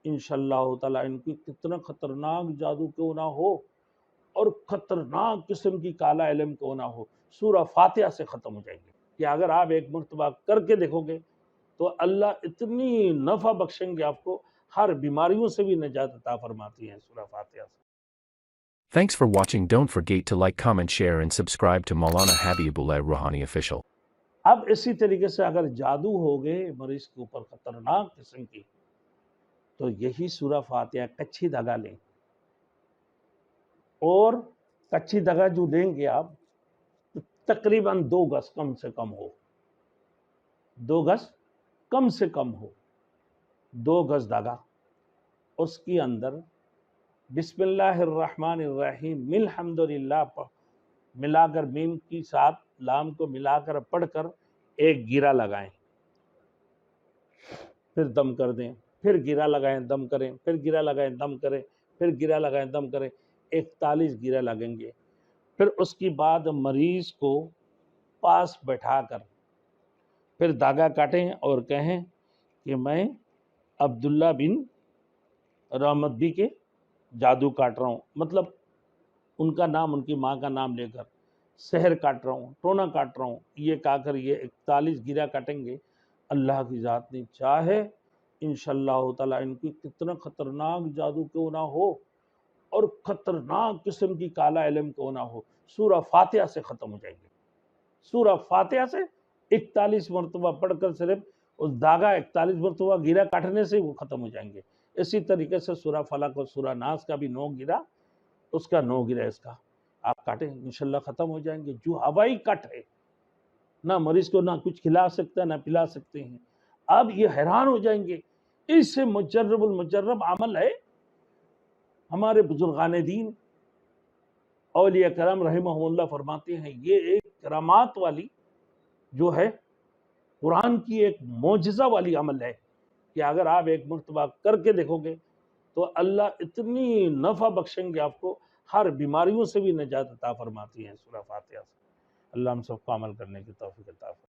انشاءاللہ تعالی ان کی کتنا خطرناک جادو کیوں نہ ہو اور خطرناک قسم کی کالا علم کیوں نہ ہو، سورہ فاتحہ سے ختم ہو جائیں گے۔ کہ اگر آپ ایک مرتبہ کر کے دیکھو گے تو اللہ اتنی نفع بخشیں گے آپ کو، ہر بیماریوں سے بھی نجات عطا فرماتی ہیں سورہ فاتحہ سے۔ Thanks for watching. Don't forget to like, comment, share and subscribe to Maulana Habibullah Rouhani Official. اب اسی طریقے سے اگر جادو ہو گئے مریض کے اوپر خطرناک قسم کی، تو یہی سورہ فاتحہ کچھی دھاگا لیں، اور کچھی دھاگا جو لیں گے آپ تو تقریباً 2 گز کم سے کم ہو، 2 گز کم سے کم ہو، 2 گز دھاگا، اس کے اندر بسم اللہ الرحمن الرحیم الحمدللہ ملا کر میم کی ساتھ لام کو ملا کر پڑھ کر ایک گیرا لگائیں، پھر دم کر دیں، پھر گیرا لگائیں دم کریں، پھر گیرا لگائیں دم کریں، پھر گیرا لگائیں دم کریں، 41 گیرا لگیں گے۔ پھر اس کی بعد مریض کو پاس بٹھا کر پھر دھاگا کاٹیں اور کہیں کہ میں عبداللہ بن رحمت بھی کے جادو کاٹ رہا ہوں، مطلب ان کا نام، ان کی ماں کا نام لے کر سحر کاٹ رہا ہوں، ٹونا کاٹ رہا ہوں، یہ کہا کر یہ 41 گیرا کاٹیں گے۔ اللہ کی ذات نے چاہے انشاءاللہ تعالی ان کی کتنا خطرناک جادو کیوں نہ ہو اور خطرناک قسم کی کالا علم کیوں نہ ہو، سورہ فاتحہ سے ختم ہو جائیں گے۔ سورہ فاتحہ سے 41 مرتبہ پڑھ کر صرف اس دھاگا 41 مرتبہ گیرا کاٹنے سے وہ ختم ہو جائیں گے۔ اسی طریقے سے سورہ فلق اور سورہ ناس کا بھی 9 گیرا، اس کا 9 گیرا اس کا آپ کاٹیں، انشاءاللہ ختم ہو جائیں گے۔ جو ہوائی کٹ ہے، نہ مریض کو نہ کچھ کھلا سکتا نہ پلا سکتے ہیں، اب یہ حیران ہو جائیں گے۔ اس سے مجرب المجرب عمل ہے۔ ہمارے بزرگان دین اولیاء کرام رحمہ اللہ فرماتے ہیں یہ ایک کرامات والی جو ہے، قرآن کی ایک معجزہ والی عمل ہے کہ اگر آپ ایک مرتبہ کر کے دیکھو گے تو اللہ اتنی نفع بخشیں گے آپ کو، ہر بیماریوں سے بھی نجات عطا فرماتی ہیں سورہ فاتحہ سے۔ اللہ ہم سب کو عمل کرنے کی توفیق عطا فرمائے۔